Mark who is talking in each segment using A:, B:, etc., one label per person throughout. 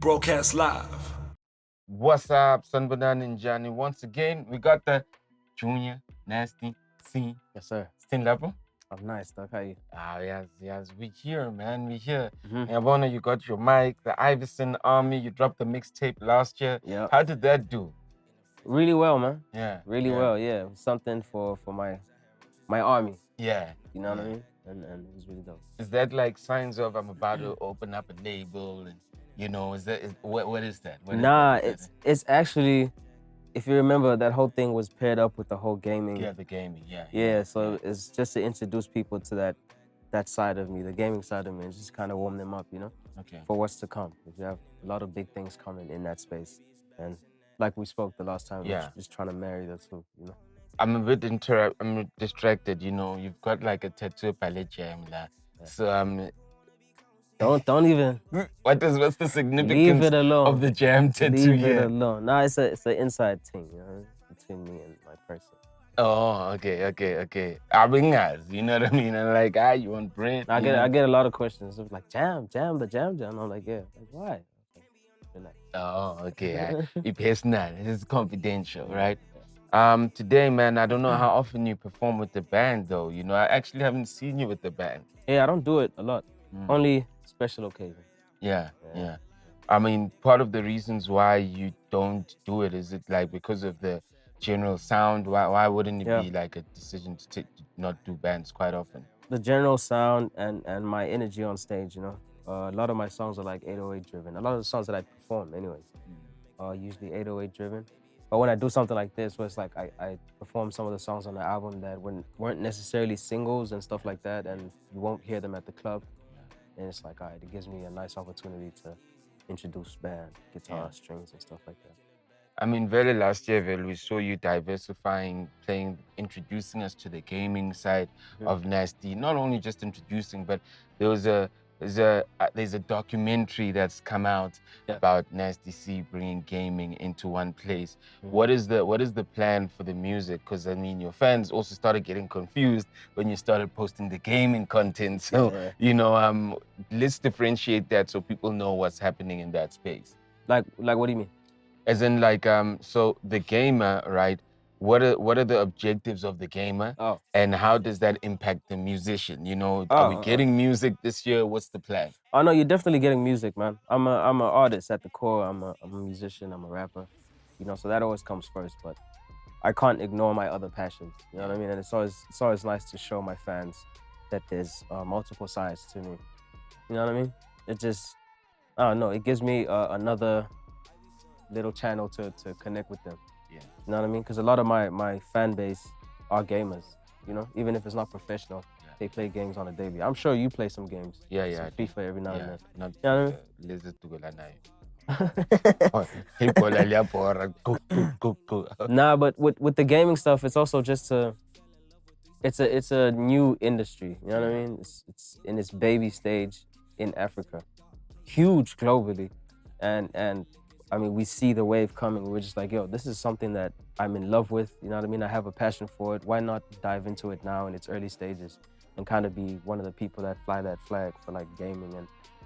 A: Broadcast live.
B: What's up, Sunbanan and Johnny? Once again, we got the Junior Nasty C.
C: Yes, sir.
B: Still level?
C: I'm nice, Doc. How you?
B: Ah, yes. We here, man. We here.
C: Mm-hmm.
B: Yabona, you got your mic, the Ivyson Army. You dropped the mixtape last year.
C: Yeah.
B: How did that do?
C: Really well, man.
B: Yeah.
C: Really well. Yeah. It was something for my army.
B: Yeah.
C: You know what I mean? And it was really dope.
B: Is that like signs of I'm about to open up a label and what is that? What is that?
C: It's actually, if you remember, that whole thing was paired up with the whole gaming.
B: Yeah, the gaming.
C: So it's just to introduce people to that side of me, the gaming side of me, and just kind of warm them up,
B: Okay.
C: for what's to come. Because we have a lot of big things coming in that space, and like we spoke the last time, we're just trying to marry the two,
B: I'm a bit I'm distracted, You've got like a tattoo palette jam, so
C: Don't even.
B: What's the significance
C: Leave it alone.
B: of the jam tattoo
C: Leave
B: here?
C: it alone. Nah, it's an inside thing, between me and my person.
B: Oh, okay. Abingas, you know what I mean? And like, you want brand?
C: I get a lot of questions. It's like jam. I'm like, yeah. Like, why? Relax.
B: Oh, okay. It's not. It's confidential, right? Today, man, I don't know how often you perform with the band, though. I actually haven't seen you with the band.
C: Yeah, I don't do it a lot. Only special occasions.
B: Yeah. I mean, part of the reasons why you don't do it, is it like because of the general sound? Why wouldn't it be like a decision to not do bands quite often?
C: The general sound and my energy on stage, a lot of my songs are like 808 driven. A lot of the songs that I perform anyways are usually 808 driven. But when I do something like this, where it's like I perform some of the songs on the album that weren't necessarily singles and stuff like that, and you won't hear them at the club, and it's like, all right, it gives me a nice opportunity to introduce band, guitar, strings, and stuff like that.
B: I mean, very last year, we saw you diversifying, introducing us to the gaming side of Nasty. Not only just introducing, but there's a documentary that's come out about Nasty C bringing gaming into one place. What is the plan for the music? Because I mean, your fans also started getting confused when you started posting the gaming content. So let's differentiate that so people know what's happening in that space.
C: Like what do you mean?
B: As in, like, so the gamer, right? What are the objectives of the gamer, and how does that impact the musician? Are we getting music this year? What's the plan?
C: Oh no, you're definitely getting music, man. I'm an artist at the core. I'm a musician. I'm a rapper, so that always comes first. But I can't ignore my other passions. You know what I mean? And it's always nice to show my fans that there's multiple sides to me. You know what I mean? It just, I don't know. It gives me another little channel to connect with them.
B: Yeah.
C: You know what I mean? Because a lot of my fan base are gamers, even if it's not professional, they play games on a daily. I'm sure you play some games.
B: Yeah.
C: Some FIFA every now and then.
B: Not
C: you know what
B: I mean?
C: Nah, but with the gaming stuff, it's also just it's a new industry. You know what I mean? It's in its baby stage in Africa, huge globally, and I mean, we see the wave coming. We're just like, yo, this is something that I'm in love with. You know what I mean? I have a passion for it. Why not dive into it now in its early stages and kind of be one of the people that fly that flag for like gaming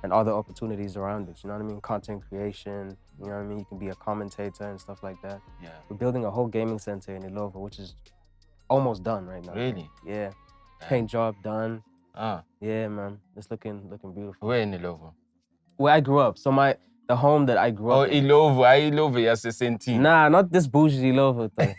C: and other opportunities around it. You know what I mean? Content creation, you know what I mean? You can be a commentator and stuff like that.
B: Yeah.
C: We're building a whole gaming center in Ilova, which is almost done right now.
B: Really?
C: Yeah. Paint job done.
B: Ah.
C: Yeah, man. It's looking beautiful.
B: Where in Ilova?
C: Where I grew up. So the home that I grew up in.
B: Ilova, yes, the same team.
C: Nah, not this bougie Ilova thing.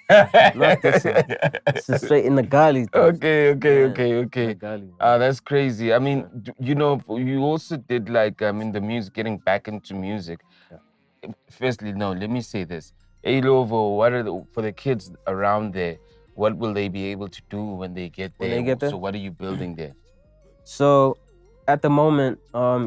C: Not this one. It's straight in the gully.
B: Okay.
C: The gully,
B: That's crazy. I mean, you also did like, the music, getting back into music. Yeah. Firstly, no, let me say this. Ilova, for the kids around there, what will they be able to do when they get there? So what are you building there?
C: So, at the moment,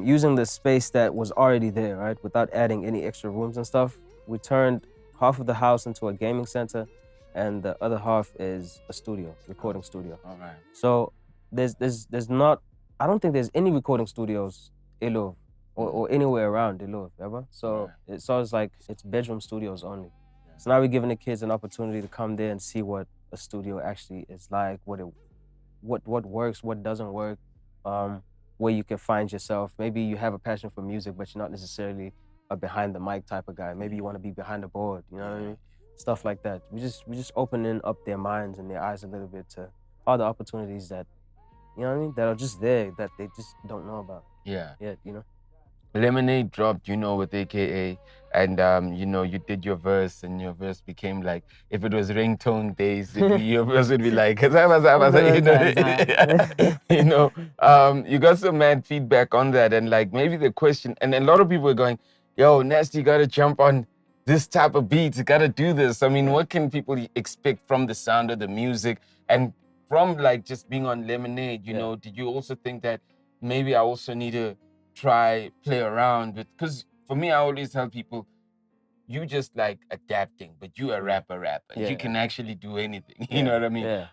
C: using the space that was already there, right, without adding any extra rooms and stuff, we turned half of the house into a gaming center, and the other half is a studio, recording studio.
B: All right.
C: So there's not, I don't think there's any recording studios in Ilova or anywhere around Ilova, ever. So it's always like it's bedroom studios only. Yeah. So now we're giving the kids an opportunity to come there and see what a studio actually is like, what works, what doesn't work. Where you can find yourself. Maybe you have a passion for music, but you're not necessarily a behind the mic type of guy. Maybe you want to be behind the board. You know what I mean? Stuff like that. We just opening up their minds and their eyes a little bit to all the opportunities that, you know what I mean, that are just there that they just don't know about.
B: Yeah.
C: Yeah, you know.
B: Lemonade dropped, you know, with AKA, and you know, you did your verse, and your verse became like, if it was ringtone days, your verse would be like, you know, you know, you got some mad feedback on that, and like maybe the question, and a lot of people are going, yo, Nasty, you gotta jump on this type of beats, you gotta do this. I mean, what can people expect from the sound of the music, and from like just being on Lemonade, you know, did you also think that maybe I also need to play around with, because for me, I always tell people, you just like adapting, but you a rapper. You can actually do anything. You know what I mean?
C: Yeah.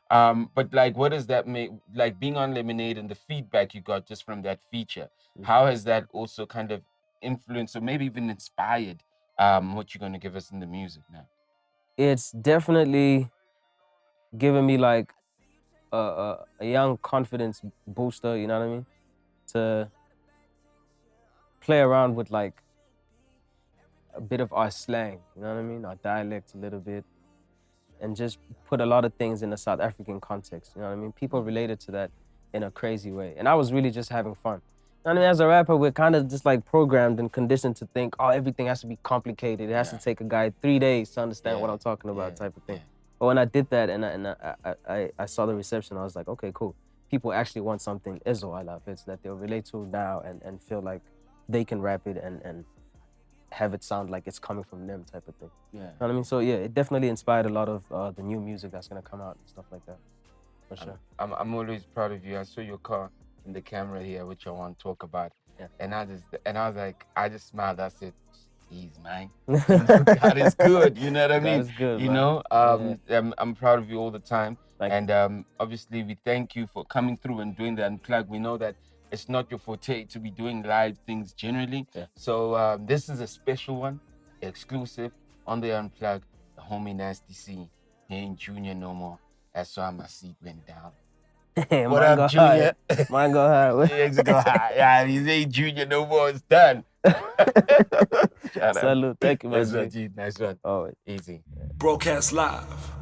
B: But like, what does that make, like being on Lemonade and the feedback you got just from that feature, how has that also kind of influenced or maybe even inspired what you're going to give us in the music now?
C: It's definitely given me like a young confidence booster, you know what I mean? To play around with like a bit of our slang, you know what I mean? Our dialect a little bit, and just put a lot of things in a South African context, you know what I mean? People related to that in a crazy way. And I was really just having fun. You know what I mean? As a rapper, we're kind of just like programmed and conditioned to think, oh, everything has to be complicated. It has to take a guy 3 days to understand what I'm talking about, type of thing. But when I did that and I saw the reception, I was like, okay, cool. People actually want something SlikourOnLife. It's that they'll relate to now and feel like they can rap it and have it sound like it's coming from them, type of thing.
B: Yeah.
C: You know what I mean? So yeah, it definitely inspired a lot of the new music that's gonna come out and stuff like that. For sure.
B: I'm always proud of you. I saw your car in the camera here, which I want to talk about. And I was like, I just smiled. I said, he's mine. God is good. You know what I mean?
C: God is good,
B: you
C: man.
B: know, I'm proud of you all the time.
C: Thank
B: and obviously, we thank you for coming through and doing the Unplug. We know that it's not your forte to be doing live things generally. So this is a special one, exclusive on the Unplug. The homie Nasty C. He ain't Junior no more. That's why my seat went down. What up, Junior?
C: Mine go hard.
B: Yeah, he's ain't Junior no more. It's done.
C: Salute. Thank you, man.
B: Nice one.
C: Oh,
B: easy.
A: Broadcast live.